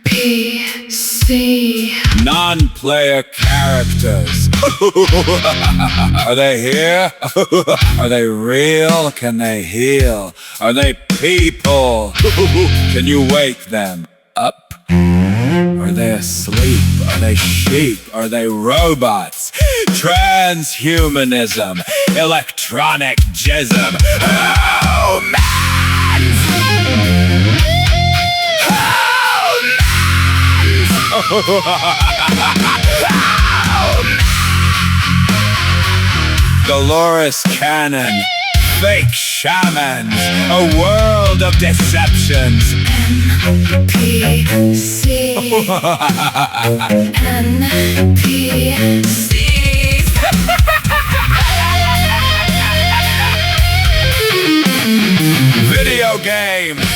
NPC. Non-player characters. Are they here? Are they real? Can they heal? Are they people? Can you wake them up? Are they asleep? Are they sheep? Are they robots? Transhumanism, electronic jism. Oh man! Oh man! Dolores Cannon, fake shamans, a world of deceptions. NPCs. NPCs. Video games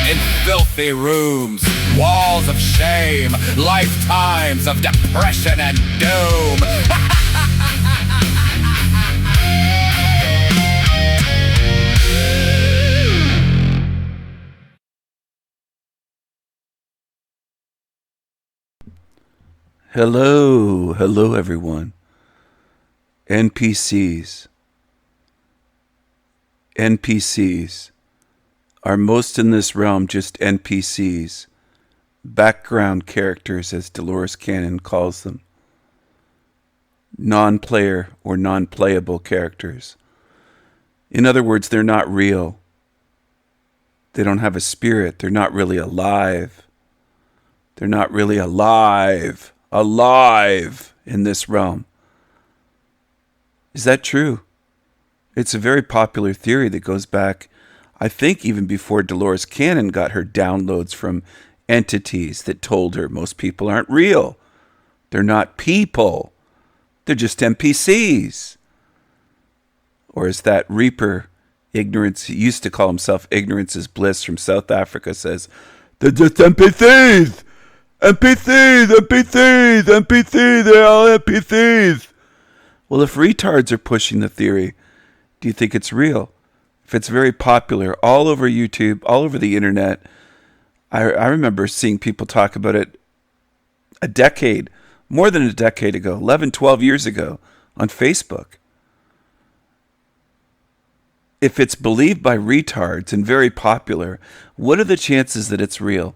in filthy rooms, walls of shame, lifetimes of depression and doom. Hello everyone. NPCs. Are most in this realm just NPCs, background characters as Dolores Cannon calls them, non-player or non-playable characters. In other words, they're not real. They don't have a spirit. They're not really alive. They're not really alive in this realm. Is that true? It's a very popular theory that goes back, I think, even before Dolores Cannon got her downloads from entities that told her most people aren't real. They're not people. They're just NPCs. Or as that Reaper, ignorance, he used to call himself Ignorance is Bliss from South Africa, says, they're just NPCs! NPCs, they're all NPCs. Well, if retards are pushing the theory, do you think it's real? If it's very popular all over YouTube, all over the internet, I remember seeing people talk about it more than a decade ago, 11, 12 years ago on Facebook. If it's believed by retards and very popular, what are the chances that it's real?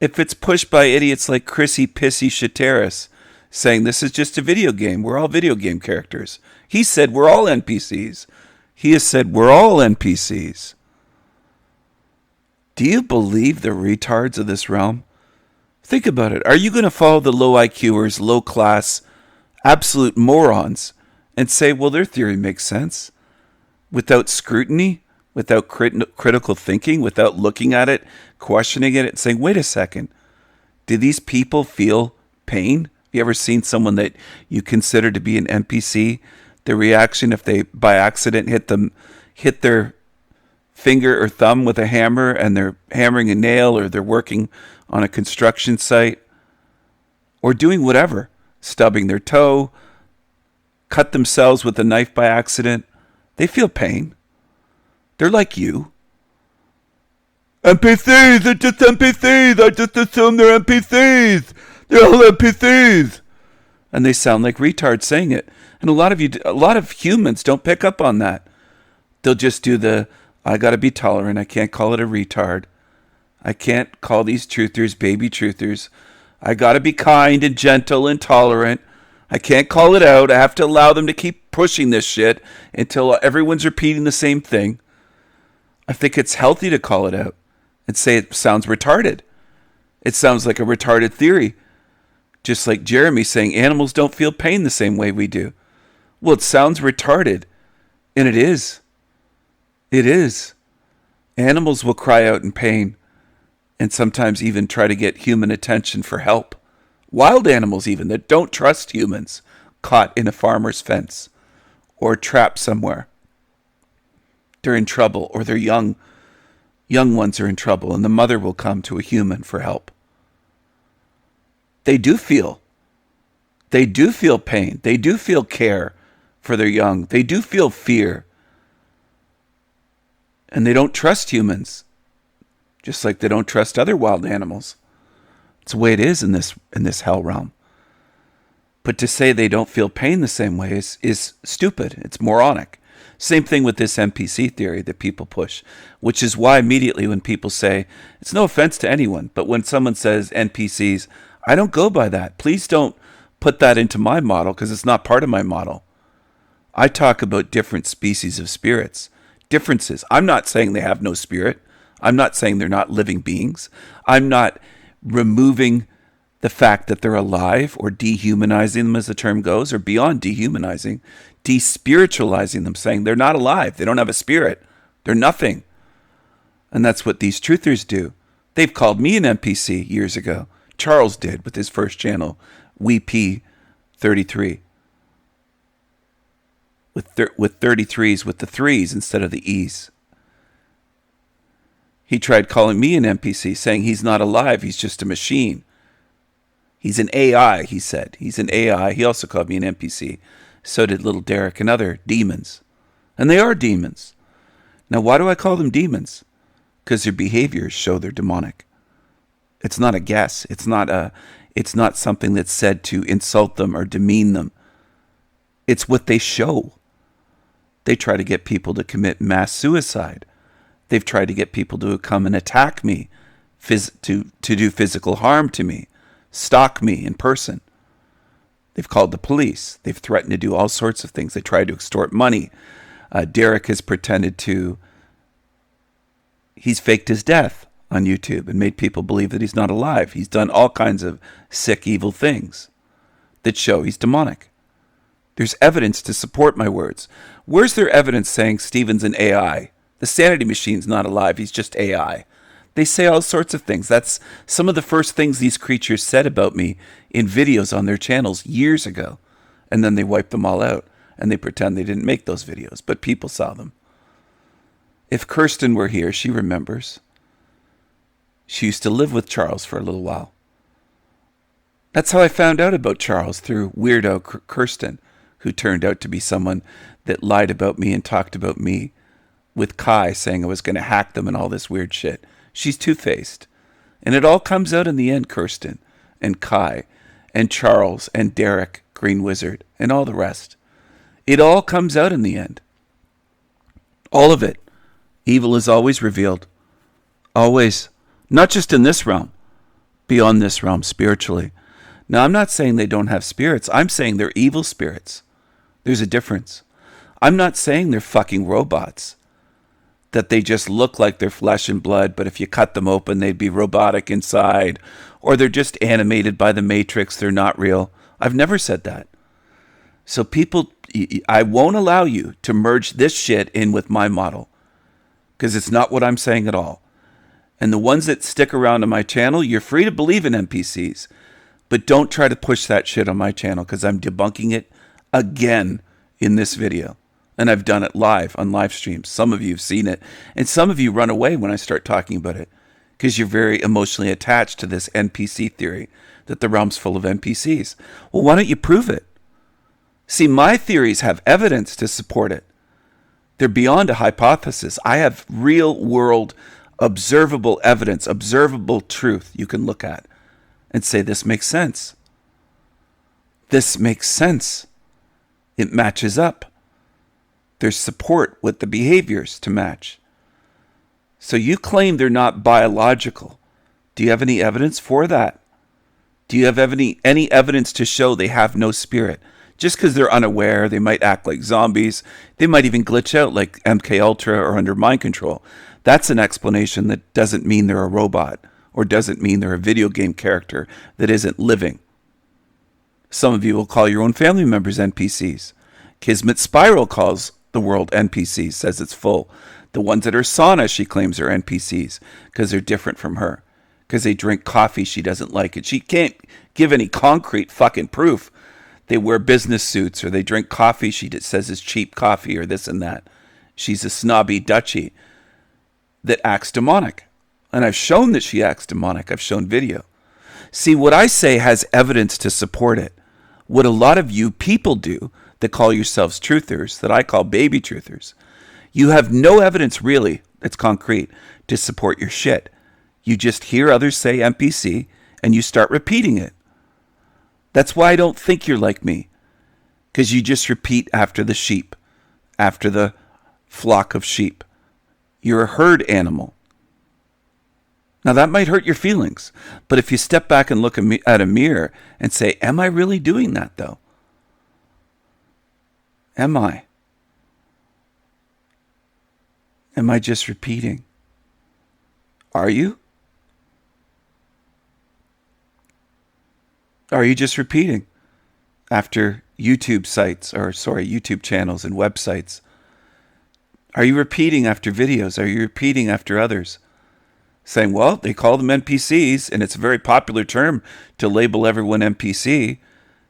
If it's pushed by idiots like Chrissy Pissy Shateris, saying this is just a video game, we're all video game characters. He said we're all NPCs. He has said we're all NPCs. Do you believe the retards of this realm? Think about it. Are you going to follow the low IQers, low class, absolute morons and say, well, their theory makes sense? Without scrutiny, without critical thinking, without looking at it, questioning it, and saying, wait a second, do these people feel pain? Have you ever seen someone that you consider to be an NPC? The reaction if they, by accident, hit their finger or thumb with a hammer and they're hammering a nail, or they're working on a construction site, or doing whatever, stubbing their toe, cut themselves with a knife by accident. They feel pain. They're like you. NPCs, they're just NPCs. I just assume they're NPCs. They're all NPCs. And they sound like retards saying it. And a lot of humans don't pick up on that. They'll just do I gotta be tolerant. I can't call it a retard. I can't call these truthers baby truthers. I gotta be kind and gentle and tolerant. I can't call it out. I have to allow them to keep pushing this shit until everyone's repeating the same thing. I think it's healthy to call it out and say it sounds retarded. It sounds like a retarded theory. Just like Jeremy saying animals don't feel pain the same way we do. Well, it sounds retarded. And it is. It is. Animals will cry out in pain and sometimes even try to get human attention for help. Wild animals even that don't trust humans, caught in a farmer's fence or trapped somewhere. They're in trouble, or their young ones are in trouble, and the mother will come to a human for help. They do feel pain. They do feel care for their young. They do feel fear. And they don't trust humans, just like they don't trust other wild animals. It's the way it is in this hell realm. But to say they don't feel pain the same way is stupid. It's moronic. Same thing with this NPC theory that people push, which is why immediately when people say, it's no offense to anyone, but when someone says NPCs, I don't go by that. Please don't put that into my model because it's not part of my model. I talk about different species of spirits, differences. I'm not saying they have no spirit. I'm not saying they're not living beings. I'm not removing the fact that they're alive or dehumanizing them, as the term goes, or beyond dehumanizing, despiritualizing them, saying they're not alive. They don't have a spirit. They're nothing. And that's what these truthers do. They've called me an NPC years ago. Charles did with his first channel, WeP33. With 33s, with the 3s instead of the E's. He tried calling me an NPC, saying he's not alive, he's just a machine. He's an AI, he said. He's an AI. He also called me an NPC. So did little Derek and other demons. And they are demons. Now, why do I call them demons? Because their behaviors show they're demonic. It's not a guess. It's not something that's said to insult them or demean them. It's what they show. They try to get people to commit mass suicide. They've tried to get people to come and attack me, to do physical harm to me, stalk me in person. They've called the police. They've threatened to do all sorts of things. They tried to extort money. Derek has pretended he's faked his death on YouTube and made people believe that he's not alive. He's done all kinds of sick, evil things that show he's demonic. There's evidence to support my words. Where's there evidence saying Stephen's an AI? The sanity machine's not alive. He's just AI. They say all sorts of things. That's some of the first things these creatures said about me in videos on their channels years ago. And then they wipe them all out and they pretend they didn't make those videos, but people saw them. If Kirsten were here, she remembers. She used to live with Charles for a little while. That's how I found out about Charles, through weirdo Kirsten, who turned out to be someone that lied about me and talked about me with Kai, saying I was going to hack them and all this weird shit. She's two-faced. And it all comes out in the end, Kirsten and Kai and Charles and Derek, Green Wizard, and all the rest. It all comes out in the end. All of it. Evil is always revealed. Always. Not just in this realm. Beyond this realm, spiritually. Now, I'm not saying they don't have spirits. I'm saying they're evil spirits. There's a difference. I'm not saying they're fucking robots. That they just look like they're flesh and blood, but if you cut them open, they'd be robotic inside. Or they're just animated by the Matrix, they're not real. I've never said that. So people, I won't allow you to merge this shit in with my model. Because it's not what I'm saying at all. And the ones that stick around on my channel, you're free to believe in NPCs. But don't try to push that shit on my channel, because I'm debunking it again in this video. And I've done it live on live streams. Some of you have seen it. And some of you run away when I start talking about it, because you're very emotionally attached to this NPC theory that the realm's full of NPCs. Well, why don't you prove it? See, my theories have evidence to support it. They're beyond a hypothesis. I have real world observable evidence, observable truth you can look at and say, this makes sense. This makes sense. It matches up. There's support with the behaviors to match. So you claim they're not biological. Do you have any evidence for that? Do you have any evidence to show they have no spirit? Just because they're unaware, they might act like zombies. They might even glitch out like MK Ultra or under mind control. That's an explanation that doesn't mean they're a robot, or doesn't mean they're a video game character that isn't living. Some of you will call your own family members NPCs. Kismet Spiral calls the world NPCs, says it's full. The ones that are sauna, she claims, are NPCs because they're different from her. Because they drink coffee she doesn't like it. She can't give any concrete fucking proof. They wear business suits, or they drink coffee she says is cheap coffee, or this and that. She's a snobby Dutchie that acts demonic. And I've shown that she acts demonic. I've shown video. See, what I say has evidence to support it. What a lot of you people do that call yourselves truthers, that I call baby truthers, you have no evidence really It's concrete to support your shit. You just hear others say NPC and you start repeating it. That's why I don't think you're like me. Because you just repeat after the sheep, after the flock of sheep. You're a herd animal. Now that might hurt your feelings, but if you step back and look at a mirror and say, am I really doing that though? Am I? Am I just repeating? Are you? Are you just repeating after YouTube channels and websites? Are you repeating after videos? Are you repeating after others? Saying, well, they call them NPCs, and it's a very popular term to label everyone NPC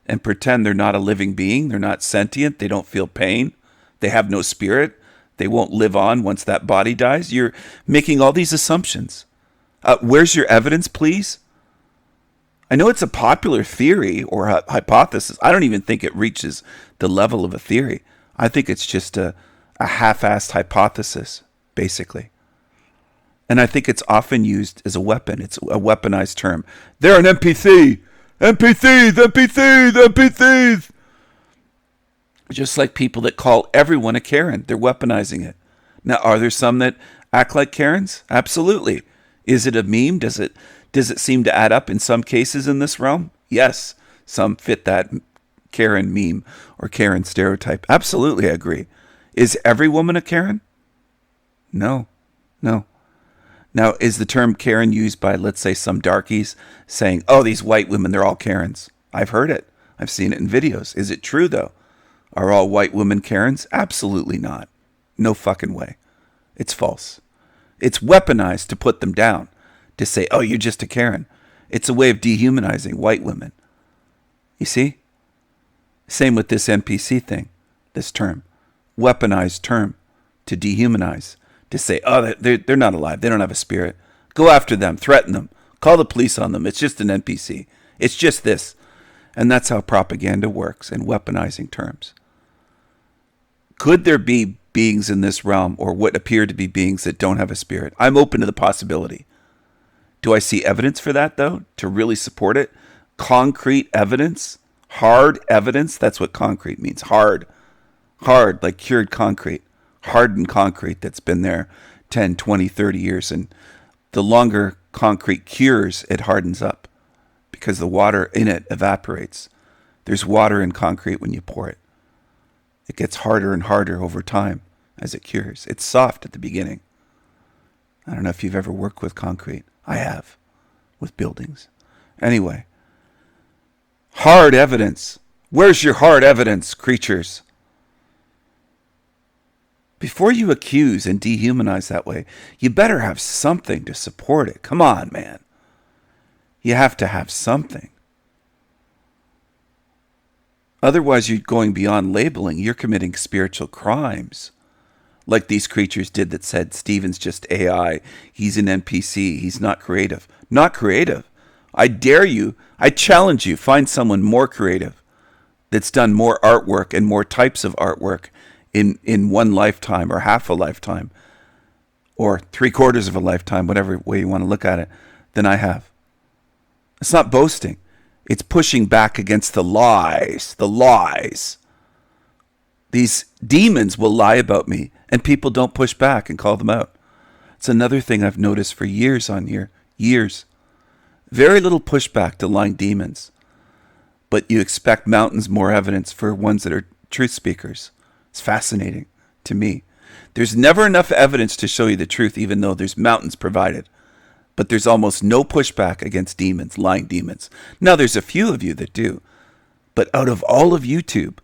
and pretend they're not a living being, they're not sentient, they don't feel pain, they have no spirit, they won't live on once that body dies. You're making all these assumptions. Where's your evidence, please? I know it's a popular theory or hypothesis. I don't even think it reaches the level of a theory. I think it's just a half-assed hypothesis, basically. And I think it's often used as a weapon. It's a weaponized term. They're an NPC. NPCs, NPCs, NPCs. Just like people that call everyone a Karen. They're weaponizing it. Now, are there some that act like Karens? Absolutely. Is it a meme? Does it seem to add up in some cases in this realm? Yes. Some fit that Karen meme or Karen stereotype. Absolutely, I agree. Is every woman a Karen? No. Now, is the term Karen used by, let's say, some darkies saying, oh, these white women, they're all Karens? I've heard it. I've seen it in videos. Is it true, though? Are all white women Karens? Absolutely not. No fucking way. It's false. It's weaponized to put them down, to say, oh, you're just a Karen. It's a way of dehumanizing white women. You see? Same with this NPC thing, this term. Weaponized term to dehumanize. To say, oh, they're not alive. They don't have a spirit. Go after them. Threaten them. Call the police on them. It's just an NPC. It's just this. And that's how propaganda works in weaponizing terms. Could there be beings in this realm or what appear to be beings that don't have a spirit? I'm open to the possibility. Do I see evidence for that, though, to really support it? Concrete evidence? Hard evidence? That's what concrete means. Hard, like cured concrete. Hardened concrete that's been there 10, 20, 30 years. And the longer concrete cures, it hardens up because the water in it evaporates. There's water in concrete when you pour it. It gets harder and harder over time as it cures. It's soft at the beginning. I don't know if you've ever worked with concrete. I have, with buildings. Anyway, hard evidence. Where's your hard evidence, creatures? Before you accuse and dehumanize that way, you better have something to support it. Come on, man. You have to have something. Otherwise, you're going beyond labeling. You're committing spiritual crimes. Like these creatures did that said, Stephen's just AI. He's an NPC. He's not creative. Not creative. I dare you. I challenge you. Find someone more creative that's done more artwork and more types of artwork in one lifetime or half a lifetime or 3/4 of a lifetime, whatever way you want to look at it, than I have. It's not boasting. It's pushing back against the lies. The lies. These demons will lie about me, and people don't push back and call them out. It's another thing I've noticed for years on here. Years. Very little pushback to lying demons. But you expect mountains more evidence for ones that are truth speakers. It's fascinating to me. There's never enough evidence to show you the truth, even though there's mountains provided. But there's almost no pushback against demons, lying demons. Now, there's a few of you that do. But out of all of YouTube,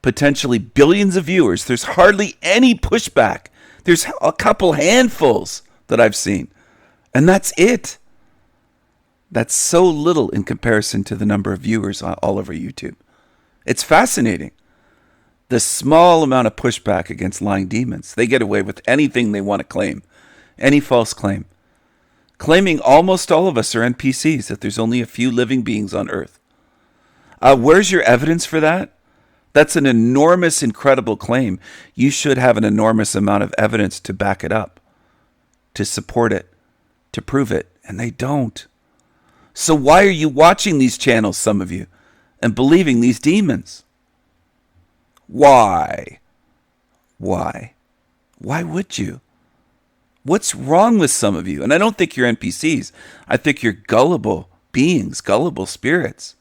potentially billions of viewers, there's hardly any pushback. There's a couple handfuls that I've seen. And that's it. That's so little in comparison to the number of viewers all over YouTube. It's fascinating. The small amount of pushback against lying demons. They get away with anything they want to claim. Any false claim. Claiming almost all of us are NPCs, that there's only a few living beings on Earth. Where's your evidence for that? That's an enormous, incredible claim. You should have an enormous amount of evidence to back it up, to support it, to prove it, and they don't. So why are you watching these channels, some of you, and believing these demons? Why? Why? Why would you? What's wrong with some of you? And I don't think you're NPCs. I think you're gullible beings, gullible spirits,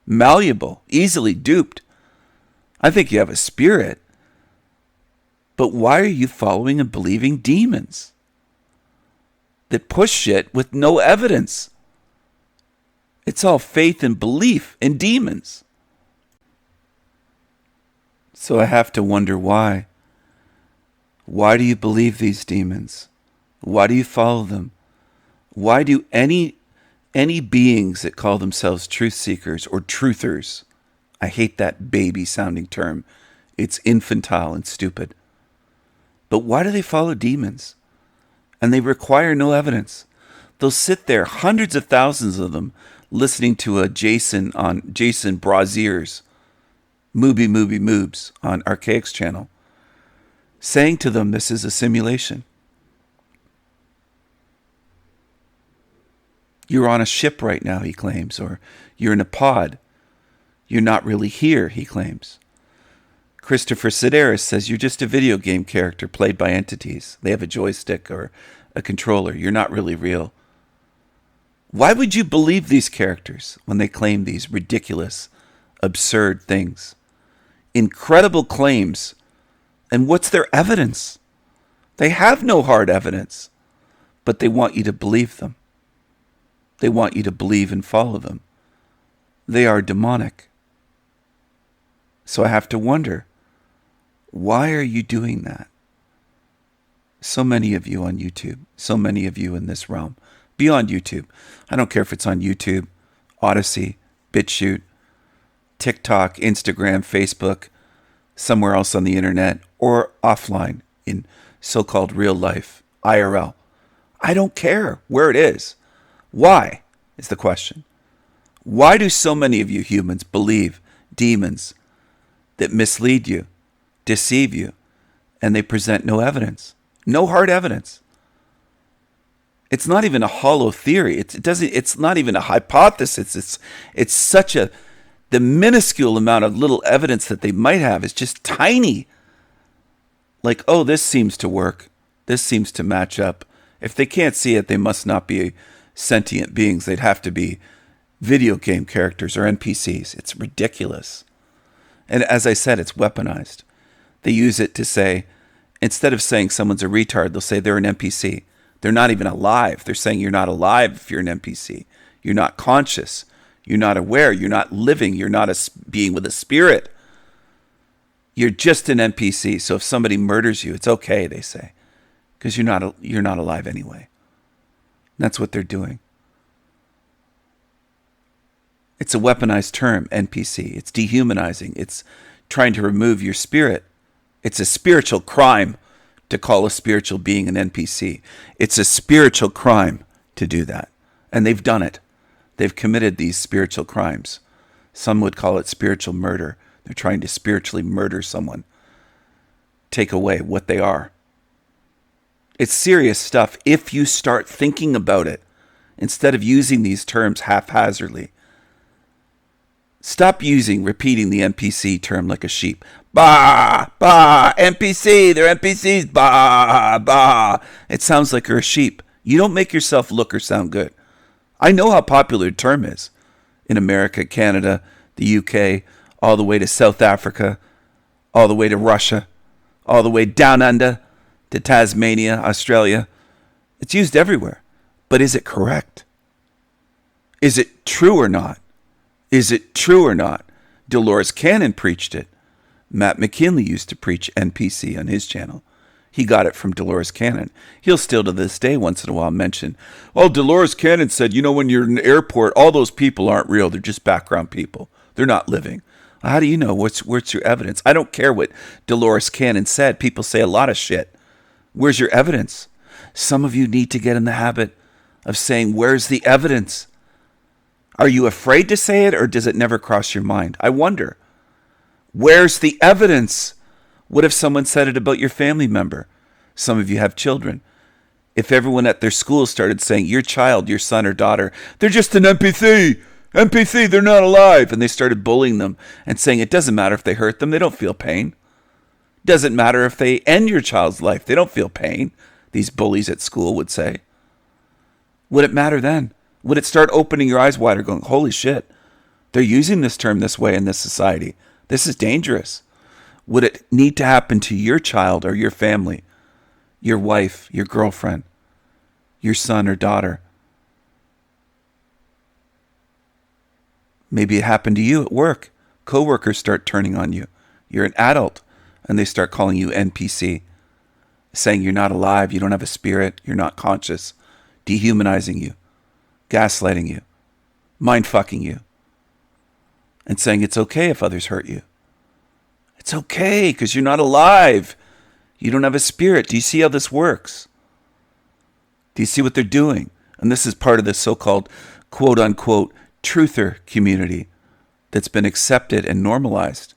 malleable, easily duped. I think you have a spirit. But why are you following and believing demons that push shit with no evidence? It's all faith and belief in demons. So I have to wonder why. Why do you believe these demons? Why do you follow them? Why do any beings that call themselves truth seekers or truthers, I hate that baby sounding term. It's infantile and stupid. But why do they follow demons? And they require no evidence. They'll sit there, hundreds of thousands of them, listening to a Jason Brazier's Moobs on Archaic's channel, saying to them this is a simulation. You're on a ship right now, he claims, or you're in a pod. You're not really here, he claims. Christopher Sedaris says you're just a video game character played by entities. They have a joystick or a controller. You're not really real. Why would you believe these characters when they claim these ridiculous, absurd things? Incredible claims. And what's their evidence? They have no hard evidence, but they want you to believe them. They want you to believe and follow them. They are demonic. So I have to wonder, why are you doing that? So many of you on YouTube, so many of you in this realm, beyond YouTube. I don't care if it's on YouTube, Odyssey, BitChute, TikTok, Instagram, Facebook, somewhere else on the internet, or offline in so-called real life, IRL. I don't care where it is. Why is the question. Why do so many of you humans believe demons that mislead you, deceive you, and they present no evidence? No hard evidence. It's not even a hollow theory. It's not even a hypothesis. It's such the minuscule amount of little evidence that they might have is just tiny. Like, oh, this seems to work. This seems to match up. If they can't see it, they must not be sentient beings. They'd have to be video game characters or NPCs. It's ridiculous. And as I said, it's weaponized. They use it to say, instead of saying someone's a retard, they'll say they're an NPC. They're not even alive. They're saying you're not alive if you're an NPC. You're not conscious. You're not aware. You're not living. You're not a being with a spirit. You're just an NPC. So if somebody murders you, it's okay, they say, because you're not alive anyway. That's what they're doing. It's a weaponized term, NPC. It's dehumanizing. It's trying to remove your spirit. It's a spiritual crime to call a spiritual being an NPC. It's a spiritual crime to do that. And they've done it. They've committed these spiritual crimes. Some would call it spiritual murder. They're trying to spiritually murder someone. Take away what they are. It's serious stuff if you start thinking about it instead of using these terms haphazardly. Stop repeating the NPC term like a sheep. Bah, bah, NPC, they're NPCs, bah, bah. It sounds like you're a sheep. You don't make yourself look or sound good. I know how popular the term is in America, Canada, the UK, all the way to South Africa, all the way to Russia, all the way down under to Tasmania, Australia. It's used everywhere. But is it correct? Is it true or not? Is it true or not? Dolores Cannon preached it. Matt McKinley used to preach NPC on his channel. He got it from Dolores Cannon. He'll still to this day once in a while mention, oh, Dolores Cannon said, when you're in an airport, all those people aren't real. They're just background people. They're not living. How do you know? What's your evidence? I don't care what Dolores Cannon said. People say a lot of shit. Where's your evidence? Some of you need to get in the habit of saying, where's the evidence? Are you afraid to say it, or does it never cross your mind? I wonder. Where's the evidence? What if someone said it about your family member? Some of you have children. If everyone at their school started saying, your child, your son or daughter, they're just an NPC. NPC, they're not alive. And they started bullying them and saying it doesn't matter if they hurt them. They don't feel pain. Doesn't matter if they end your child's life. They don't feel pain. These bullies at school would say. Would it matter then? Would it start opening your eyes wider going, holy shit, they're using this term this way in this society. This is dangerous. Would it need to happen to your child or your family, your wife, your girlfriend, your son or daughter? Maybe it happened to you at work. Coworkers start turning on you. You're an adult and they start calling you NPC, saying you're not alive, you don't have a spirit, you're not conscious, dehumanizing you, gaslighting you, mind-fucking you, and saying it's okay if others hurt you. It's okay because you're not alive. You don't have a spirit. Do you see how this works? Do you see what they're doing? And this is part of the so-called quote-unquote truther community that's been accepted and normalized.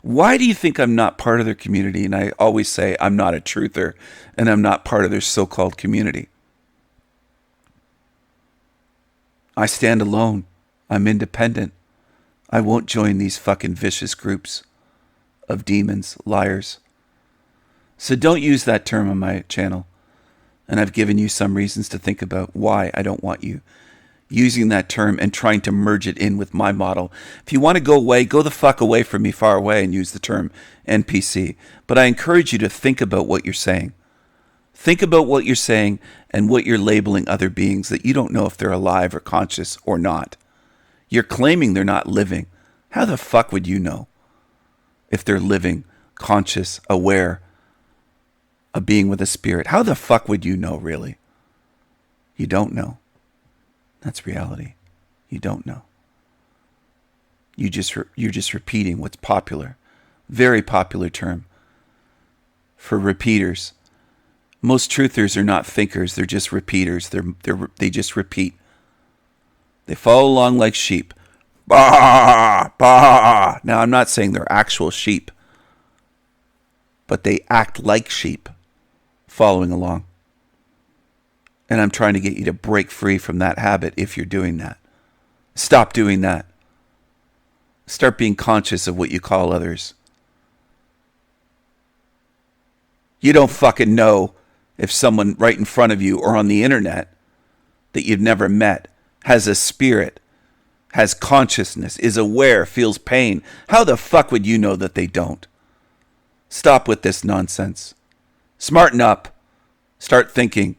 Why do you think I'm not part of their community? And I always say I'm not a truther and I'm not part of their so-called community. I stand alone. I'm independent. I won't join these fucking vicious groups of demons, liars. So don't use that term on my channel. And I've given you some reasons to think about why I don't want you using that term and trying to merge it in with my model. If you want to go away, go the fuck away from me, far away, and use the term NPC. But I encourage you to think about what you're saying. Think about what you're saying and what you're labeling other beings that you don't know if they're alive or conscious or not. You're claiming they're not living. How the fuck would you know if they're living, conscious, aware, a being with a spirit? How the fuck would you know, really? You don't know. That's reality. You don't know. You're just repeating what's popular. Very popular term for repeaters. Most truthers are not thinkers. They're just repeaters. They just repeat. They follow along like sheep. Bah, bah. Now, I'm not saying they're actual sheep, but they act like sheep following along. And I'm trying to get you to break free from that habit if you're doing that. Stop doing that. Start being conscious of what you call others. You don't fucking know if someone right in front of you or on the internet that you've never met has a spirit, has consciousness, is aware, feels pain. How the fuck would you know that they don't? Stop with this nonsense. Smarten up. Start thinking.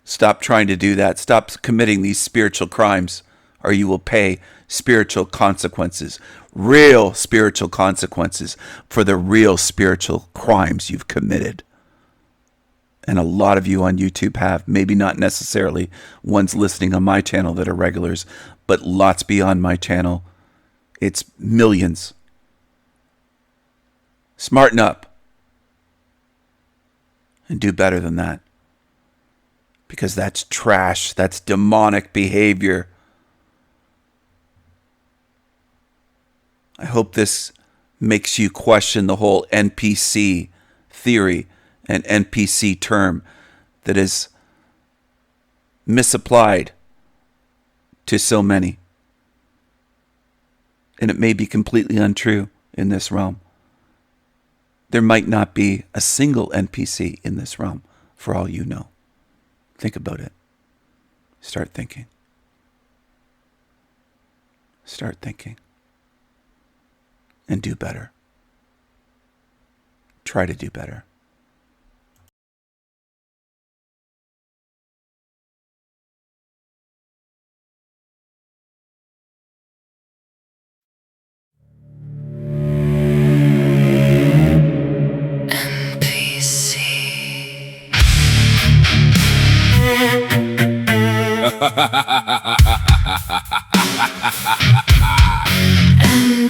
Stop trying to do that. Stop committing these spiritual crimes, or you will pay spiritual consequences, real spiritual consequences for the real spiritual crimes you've committed. And a lot of you on YouTube have, maybe not necessarily ones listening on my channel that are regulars, but lots beyond my channel. It's millions. Smarten up and do better than that. Because that's trash. That's demonic behavior. I hope this makes you question the whole NPC theory and NPC term that is misapplied to so many. And it may be completely untrue in this realm. There might not be a single NPC in this realm, for all you know. Think about it. Start thinking. Start thinking. And do better. Try to do better.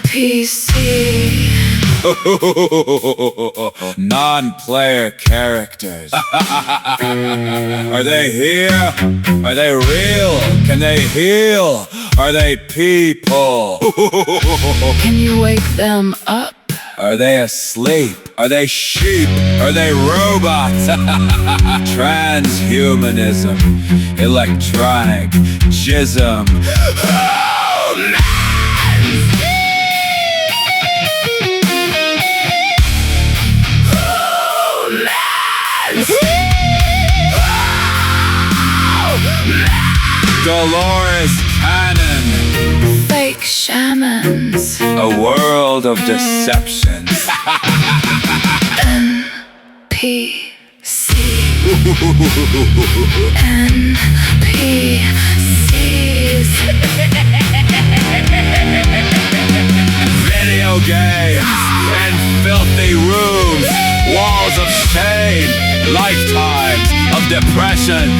NPC. Non-player characters. Are they here? Are they real? Can they heal? Are they people? Can you wake them up? Are they asleep? Are they sheep? Are they robots? Transhumanism, electronic jism. Dolores Cannon. Fake shamans. A world of deception. NPC. NPCs. Video games and filthy rooms. Walls of shame. Lifetimes of depression